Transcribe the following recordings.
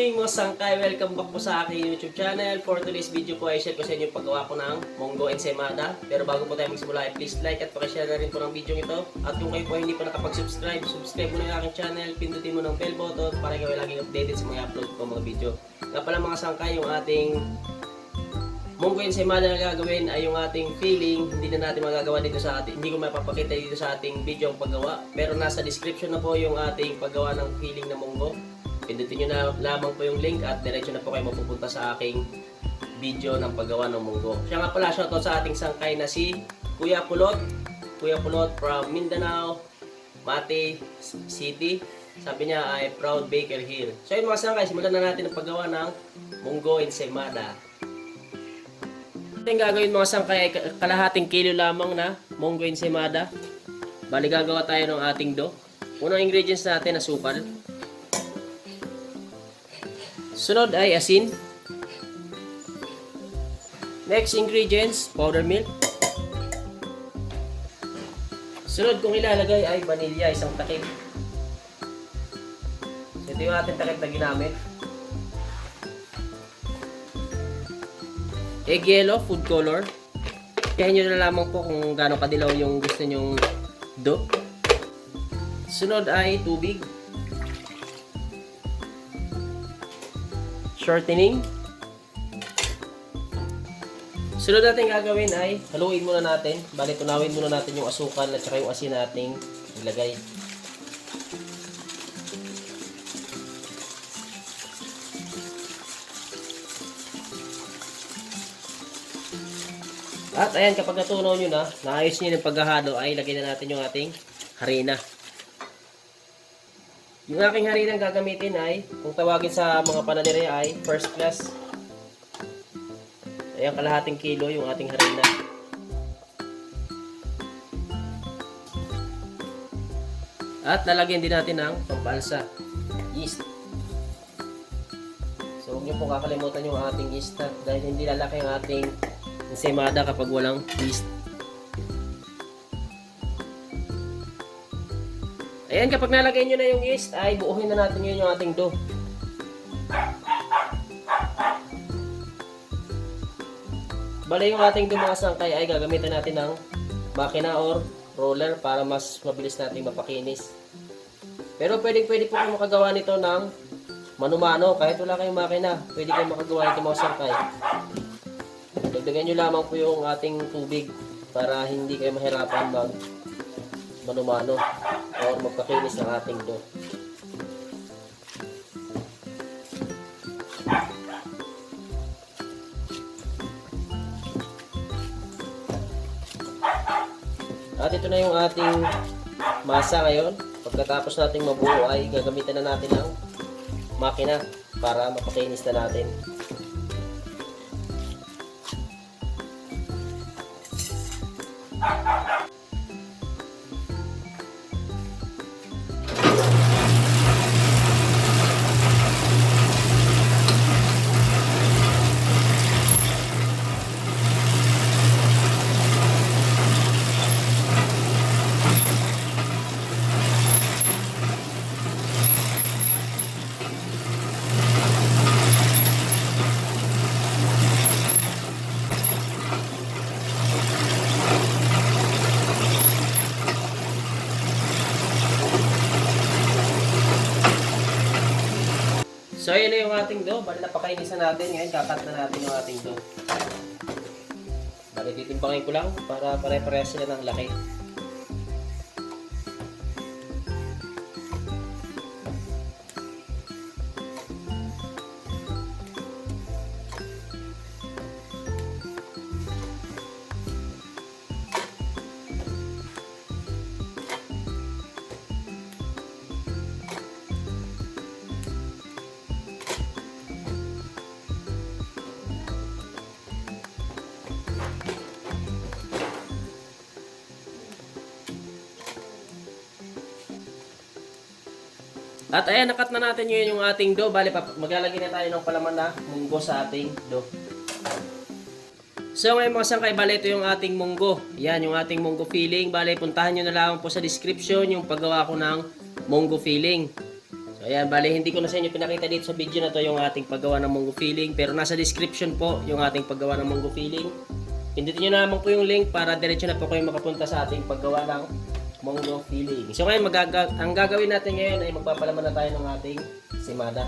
morning mga sangkay! Welcome back po sa aking YouTube channel. For today's video po ay share ko sa inyo yung paggawa ko ng munggo ensaymada. Pero bago po tayo magsimula ay please like at pakishare na rin po ng video ito. At kung kayo po hindi pa nakapag-subscribe, subscribe mo na yung aking channel, pindutin mo ng bell button para kayo laging updated sa mga upload ko mga video. Nga pala mga sangkay, yung ating munggo ensaymada na gagawin ay yung ating filling. Hindi na natin magagawa dito sa ating, hindi ko mapapakita dito sa ating video ang paggawa. Pero nasa description na po yung ating paggawa ng filling na munggo. Pindutin nyo na lamang po yung link at diretso na po kayo mapupunta sa aking video ng paggawa ng munggo. Siya nga pala, shoutout sa ating sangkay na si Kuya Pulot. Kuya Pulot from Mindanao, Mati City. Sabi niya ay proud baker here. So yun mga sangkay, simulan na natin ang paggawa ng munggo ensaymada. Ito yung gagawin mga sangkay ay kalahating kilo lamang na munggo ensaymada. Bali gagawa tayo ng ating dough. Unang ingredients natin, asukal. Sunod ay asin. Next ingredients, powder milk. Sunod kong ilalagay ay vanilya, isang takip. So, ito yung ating takip na ginamit. Egg yellow, food color. Kaya nyo na lamang po kung gaano kadilaw yung gusto nyong dough. Sunod ay tubig. Shortening. Sunod natin gagawin ay haluin muna natin. Bali, tunawin muna natin yung asukal at saka yung asin nating ilagay. At ayan, kapag natunaw nyo na, naayos nyo yung paghahalo, ay lagay na natin yung ating harina. Yung aking harina gagamitin ay, kung tawagin sa mga panaderia ay first class. Ayan, kalahating kilo yung ating harina. At lalagyan din natin ng pampalsa, yeast. So huwag niyo pong kakalimutan yung ating yeast dahil hindi lalaki ang ating ensaymada kapag walang yeast. Ayan, kapag nalagay nyo na yung yeast, ay buuhin na natin yun yung ating dough. Bale yung ating dough mga sangkay ay gagamitin natin ng makina or roller para mas mabilis natin mapakinis. Pero pwede po kayo makagawa nito ng mano-mano. Kahit wala kayong makina, pwede kayo makagawa nito mga sangkay. Dagdagan nyo lamang po yung ating tubig para hindi kayo mahirapan mag mano-mano o magpakinis ng ating dough. At ito na yung ating masa ngayon. Pagkatapos nating mabuo ay gagamitin na natin ang makina para mapakinis na natin. So, yun na yung ating dough. Bali, napakainisan natin. Ngayon, kakat na natin yung ating dough. Bali, titimbangin ko lang para pare-parehas sila ng laki. At ayan, nakat na natin yun yung ating dough. Bali, maglalagay na tayo ng palaman na munggo sa ating dough. So ngayon mga sangkay, bali ito yung ating munggo. Yan, yung ating munggo filling. Bali, puntahan nyo na lang po sa description yung paggawa ko ng munggo filling. Ayan, bali hindi ko na sa inyo pinakita dito sa video na to yung ating paggawa ng munggo filling. Pero nasa description po yung ating paggawa ng munggo filling. Pindutin nyo naman po yung link para diretso na po kayo makapunta sa ating paggawa ng munggo filling. So ngayon, ang gagawin natin ngayon ay magpapalaman na tayo ng ating simada.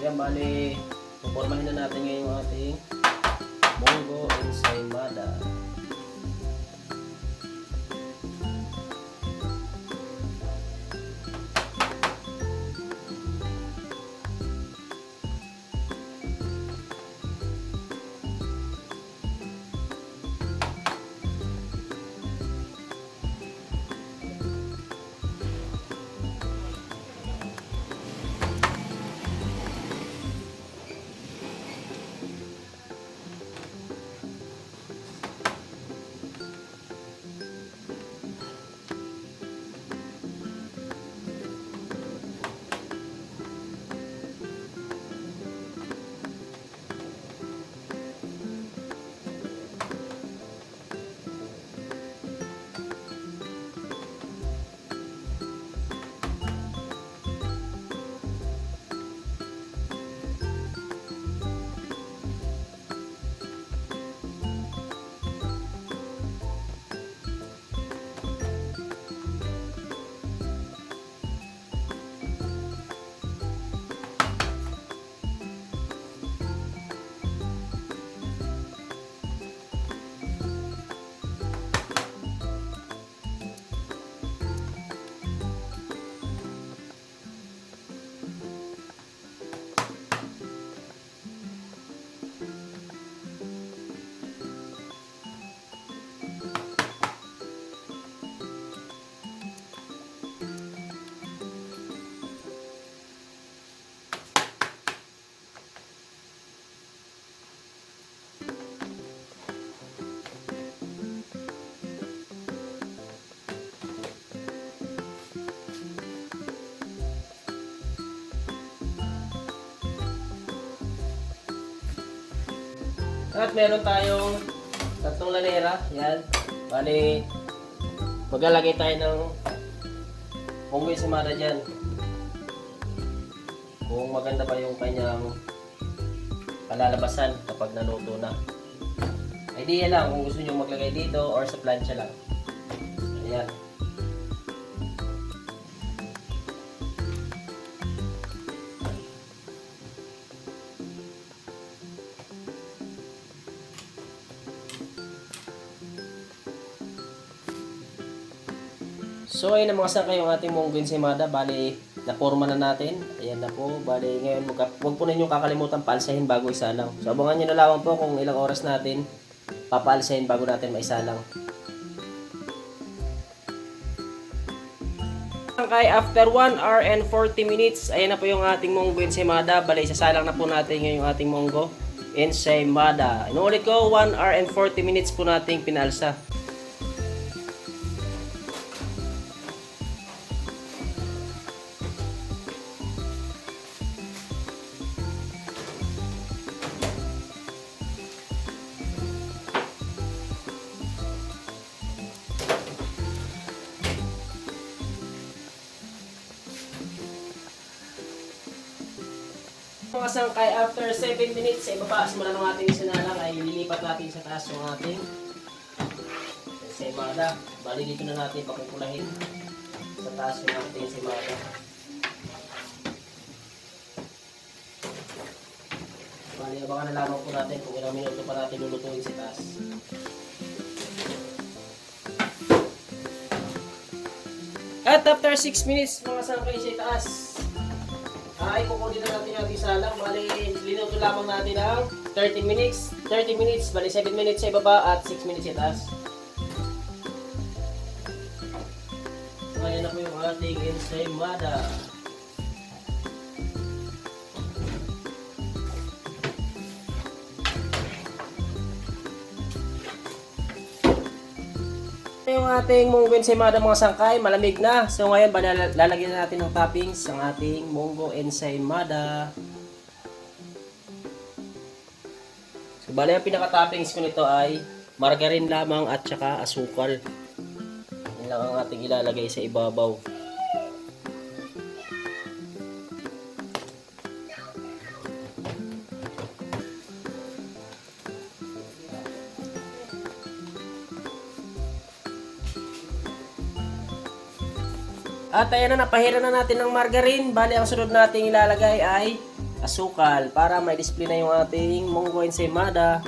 Yan, bali, pupormahin na natin ngayon yung ating munggo ensaymada. At meron tayong tatlong lanera. Yan. Bali, maglalagay tayo ng munggo ensaymada dyan. Kung maganda pa yung kanyang palalabasan kapag naluto na. Idea lang kung gusto nyo maglagay dito or sa plancha lang. Ayan. So ayun na mga sangkay yung ating munggo ensaymada. Bali, naporma na natin. Ayan na po. Bali, ngayon huwag po ninyong kakalimutan paalsahin bago isalang. So abangan nyo na lamang po kung ilang oras natin papaalsahin bago natin maisalang. Sangkay, after 1 hour and 40 minutes, ayan na po yung ating munggo ensaymada. Bali, isasalang na po natin ngayon yung ating munggo ensaymada. Inuulit ko, 1 hour and 40 minutes po nating pinalsa. Mga sangkay, after 7 minutes, sa ibaba, simula ng ating isinalang ay lilipat natin sa taas yung ating ensaymada. Bali, dito na natin pakukulahin sa taas yung ating ensaymada. Bali, abangan na lamang po natin kung ilang minuto pa natin lulutuin sa taas. At after 6 minutes, mga sangkay, sa taas, ay kukunin na natin yung ating salang. Bali, linuto lamang natin ang 30 minutes. 30 minutes, bali 7 minutes sa ibaba at 6 minutes sa taas. So, ayan na po yung ating ensaymada. Yung ating munggo ensaymada mga sangkay, malamig na. So ngayon, lalagyan na natin ng toppings ang ating munggo ensaymada. So bali, ang pinaka-toppings ko nito ay margarine lamang at saka asukal. Yan lang ang ating ilalagay sa ibabaw. At ayan na, napahira na natin ng margarine. Bali, ang sunod nating ilalagay ay asukal para may display na yung ating munggo ensaymada.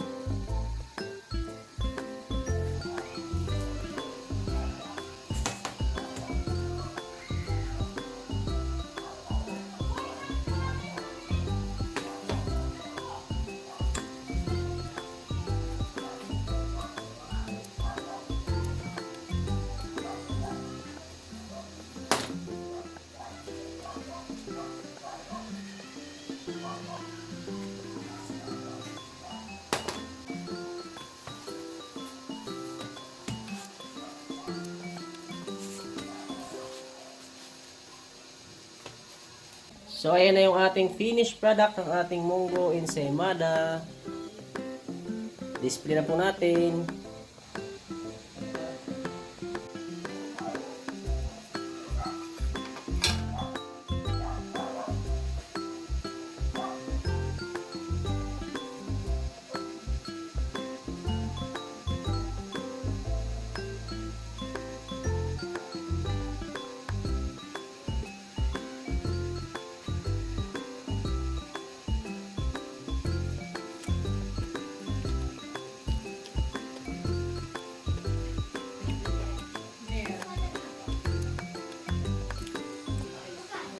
So ayan na yung ating finished product ng ating munggo ensaymada. Display na po natin.